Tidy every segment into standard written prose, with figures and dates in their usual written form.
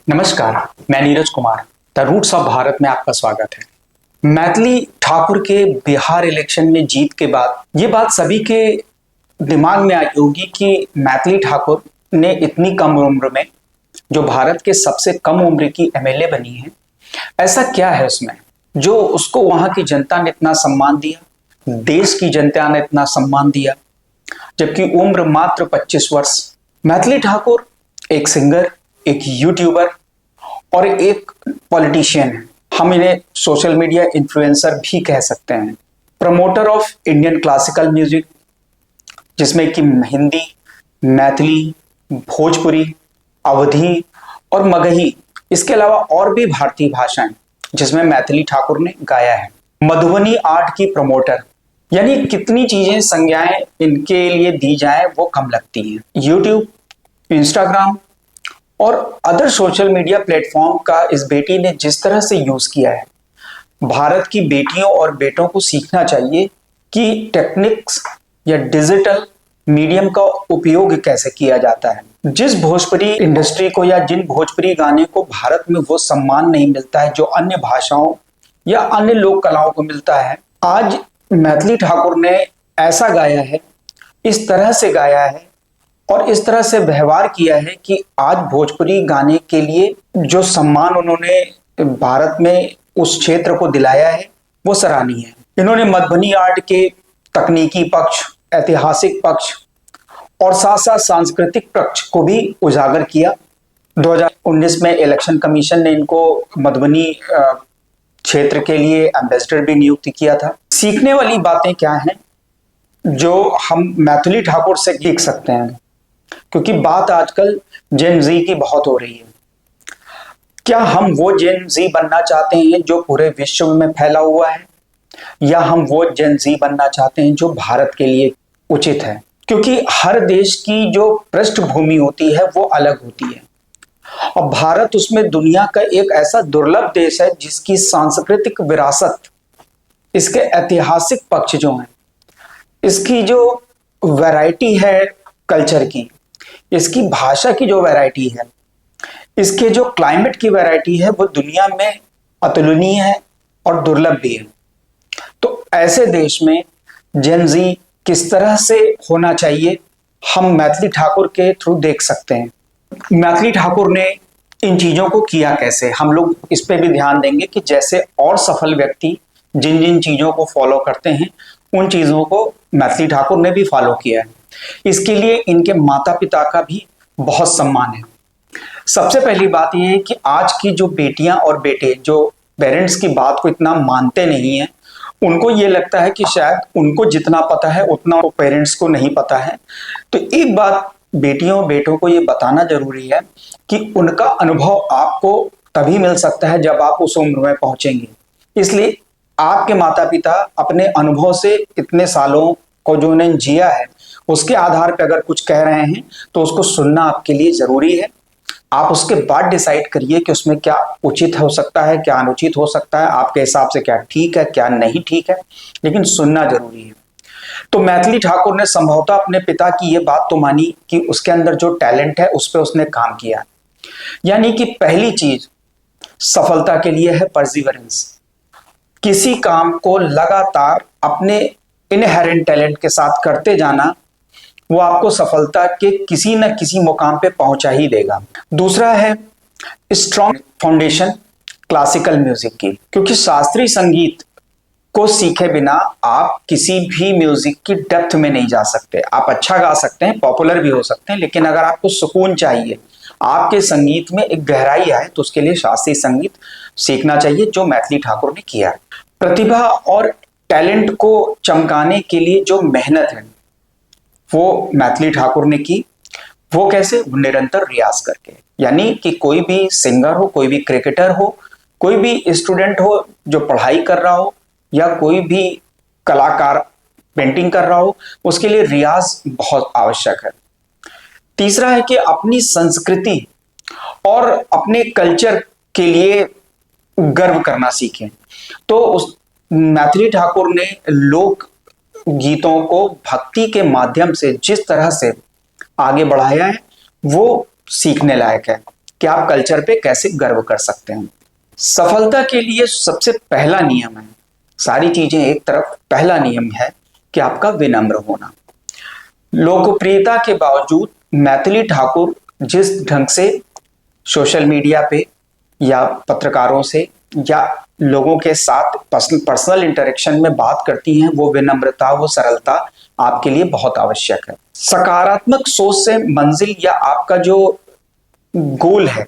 नमस्कार, मैं Neeraj Kumar the roots of Bharat में आपका स्वागत है। मैथिली ठाकुर के बिहार इलेक्शन में जीत के बाद ये बात सभी के दिमाग में आई होगी कि मैथिली ठाकुर ने इतनी कम उम्र में जो भारत के सबसे कम उम्र की एमएलए बनी है, ऐसा क्या है उसमें जो उसको वहां की जनता ने इतना सम्मान दिया, देश की जनता ने इतना सम्मान दिया, जबकि उम्र मात्र 25 वर्ष। मैथिली ठाकुर एक सिंगर, एक यूट्यूबर और एक पॉलिटिशियन है। हम इन्हें सोशल मीडिया इन्फ्लुएंसर भी कह सकते हैं। Promoter of Indian classical music, जिसमें कि हिंदी, मैथिली, भोजपुरी, अवधी और मगही, इसके अलावा और भी भारतीय भाषाएं जिसमें मैथिली ठाकुर ने गाया है। मधुबनी आर्ट की प्रमोटर, यानी कितनी चीजें संज्ञाएं इनके लिए दी जाए वो कम लगती हैं। यूट्यूब, इंस्टाग्राम और अदर सोशल मीडिया प्लेटफॉर्म का इस बेटी ने जिस तरह से यूज किया है, भारत की बेटियों और बेटों को सीखना चाहिए कि टेक्निक्स या डिजिटल मीडियम का उपयोग कैसे किया जाता है। जिस भोजपुरी इंडस्ट्री को या जिन भोजपुरी गाने को भारत में वो सम्मान नहीं मिलता है जो अन्य भाषाओं या अन्य लोक कलाओं को मिलता है, आज मैथिली ठाकुर ने ऐसा गाया है, इस तरह से गाया है और इस तरह से व्यवहार किया है कि आज भोजपुरी गाने के लिए जो सम्मान उन्होंने भारत में उस क्षेत्र को दिलाया है वो सराहनीय है। इन्होंने मधुबनी आर्ट के तकनीकी पक्ष, ऐतिहासिक पक्ष और साथ साथ सांस्कृतिक पक्ष को भी उजागर किया। 2019 में इलेक्शन कमीशन ने इनको मधुबनी क्षेत्र के लिए एम्बेसडर भी नियुक्त किया था। सीखने वाली बातें क्या हैं जो हम मैथिली ठाकुर से सीख सकते हैं, क्योंकि बात आजकल जेन जी की बहुत हो रही है। क्या हम वो जेन जी बनना चाहते हैं जो पूरे विश्व में फैला हुआ है, या हम वो जेन जी बनना चाहते हैं जो भारत के लिए उचित है? क्योंकि हर देश की जो पृष्ठभूमि होती है वो अलग होती है और भारत उसमें दुनिया का एक ऐसा दुर्लभ देश है जिसकी सांस्कृतिक विरासत, इसके ऐतिहासिक पक्ष जो हैं, इसकी जो वैरायटी है कल्चर की, इसकी भाषा की जो वैरायटी है, इसके जो क्लाइमेट की वैरायटी है, वो दुनिया में अतुलनीय है और दुर्लभ भी है। तो ऐसे देश में जेन जी किस तरह से होना चाहिए, हम मैथिली ठाकुर के थ्रू देख सकते हैं। मैथिली ठाकुर ने इन चीजों को किया कैसे, हम लोग इस पे भी ध्यान देंगे कि जैसे और सफल व्यक्ति जिन जिन चीजों को फॉलो करते हैं, उन चीजों को मैथिली ठाकुर ने भी फॉलो किया है। इसके लिए इनके माता पिता का भी बहुत सम्मान है। सबसे पहली बात यह है कि आज की जो बेटियां और बेटे जो पेरेंट्स की बात को इतना मानते नहीं है, उनको ये लगता है कि शायद उनको जितना पता है उतना वो पेरेंट्स को नहीं पता है। तो एक बात बेटियों बेटों को ये बताना जरूरी है कि उनका अनुभव आपको तभी मिल सकता है जब आप उस उम्र में पहुंचेंगे। इसलिए आपके माता पिता अपने अनुभव से इतने सालों को जो उन्हें जिया है, उसके आधार पर अगर कुछ कह रहे हैं तो उसको सुनना आपके लिए जरूरी है। आप उसके बाद डिसाइड करिए कि उसमें क्या उचित हो सकता है, क्या अनुचित हो सकता है, आपके हिसाब से क्या ठीक है, क्या नहीं ठीक है, लेकिन सुनना जरूरी है। तो मैथिली ठाकुर ने संभवतः अपने पिता की ये बात तो मानी कि उसके अंदर जो टैलेंट है उस पर उसने काम किया। यानी कि पहली चीज सफलता के लिए है परसिवरेंस। किसी काम को लगातार अपने इनहेरेंट टैलेंट के साथ करते जाना, वो आपको सफलता के किसी न किसी मुकाम पे पहुंचा ही देगा। दूसरा है स्ट्रॉन्ग फाउंडेशन क्लासिकल म्यूजिक की, क्योंकि शास्त्रीय संगीत को सीखे बिना आप किसी भी म्यूजिक की डेप्थ में नहीं जा सकते। आप अच्छा गा सकते हैं, पॉपुलर भी हो सकते हैं, लेकिन अगर आपको सुकून चाहिए, आपके संगीत में एक गहराई आए, तो उसके लिए शास्त्रीय संगीत सीखना चाहिए, जो मैथिली ठाकुर ने किया। प्रतिभा और टैलेंट को चमकाने के लिए जो मेहनत है वो मैथिली ठाकुर ने की। वो कैसे? वो निरंतर रियाज करके। यानी कि कोई भी सिंगर हो, कोई भी क्रिकेटर हो, कोई भी स्टूडेंट हो जो पढ़ाई कर रहा हो, या कोई भी कलाकार पेंटिंग कर रहा हो, उसके लिए रियाज बहुत आवश्यक है। तीसरा है कि अपनी संस्कृति और अपने कल्चर के लिए गर्व करना सीखें। तो उस मैथिली ठाकुर ने लोक गीतों को भक्ति के माध्यम से जिस तरह से आगे बढ़ाया है वो सीखने लायक है। कि आप कल्चर पे कैसे गर्व कर सकते हैं। सफलता के लिए सबसे पहला नियम है, सारी चीजें एक तरफ, पहला नियम है कि आपका विनम्र होना। लोकप्रियता के बावजूद मैथिली ठाकुर जिस ढंग से सोशल मीडिया पे या पत्रकारों से या लोगों के साथ पर्सनल इंटरेक्शन में बात करती हैं, वो विनम्रता, वो सरलता आपके लिए बहुत आवश्यक है। सकारात्मक सोच से मंजिल या आपका जो गोल है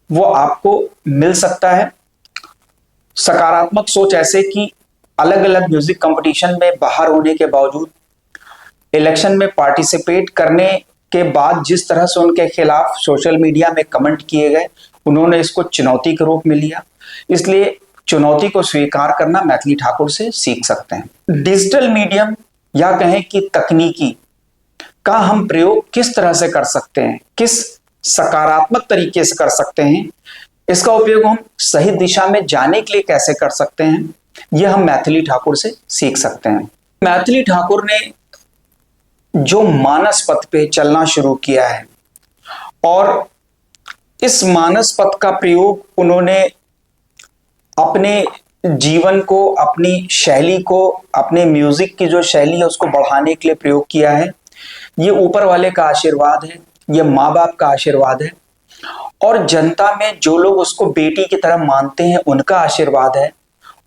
वो आपको मिल सकता है। सकारात्मक सोच ऐसे कि अलग अलग म्यूजिक कंपटीशन में बाहर होने के बावजूद, इलेक्शन में पार्टिसिपेट करने के बाद जिस तरह से उनके खिलाफ सोशल मीडिया में कमेंट किए गए, उन्होंने इसको चुनौती के रूप में लिया। इसलिए चुनौती को स्वीकार करना मैथिली ठाकुर से सीख सकते हैं। डिजिटल मीडियम या कहें कि तकनीकी का हम प्रयोग किस तरह से कर सकते हैं, किस सकारात्मक तरीके से कर सकते हैं, इसका उपयोग हम सही दिशा में जाने के लिए कैसे कर सकते हैं, यह हम मैथिली ठाकुर से सीख सकते हैं। मैथिली ठाकुर ने जो मानस पथ पे चलना शुरू किया है और इस मानस पथ का प्रयोग उन्होंने अपने जीवन को, अपनी शैली को, अपने म्यूजिक की जो शैली है उसको बढ़ाने के लिए प्रयोग किया है। ये ऊपर वाले का आशीर्वाद है, ये माँ बाप का आशीर्वाद है और जनता में जो लोग उसको बेटी की तरह मानते हैं उनका आशीर्वाद है,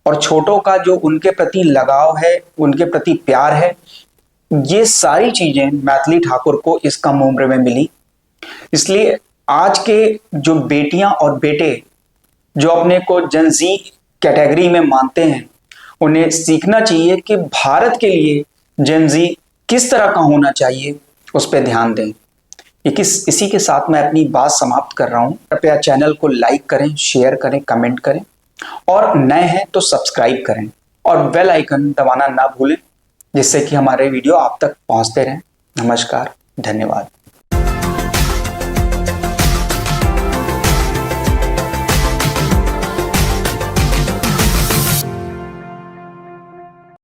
और छोटों का जो उनके प्रति लगाव है, उनके प्रति प्यार है, ये सारी चीजें मैथिली ठाकुर को इस कम उम्र में मिली। इसलिए आज के जो बेटियां और बेटे जो अपने को जेन ज़ी कैटेगरी में मानते हैं, उन्हें सीखना चाहिए कि भारत के लिए जेन ज़ी किस तरह का होना चाहिए, उस पर ध्यान दें। इसी के साथ मैं अपनी बात समाप्त कर रहा हूं। कृपया चैनल को लाइक करें, शेयर करें, कमेंट करें और नए हैं तो सब्सक्राइब करें और बेल आइकन दबाना ना भूलें, जिससे कि हमारे वीडियो आप तक पहुंचते रहें। नमस्कार, धन्यवाद।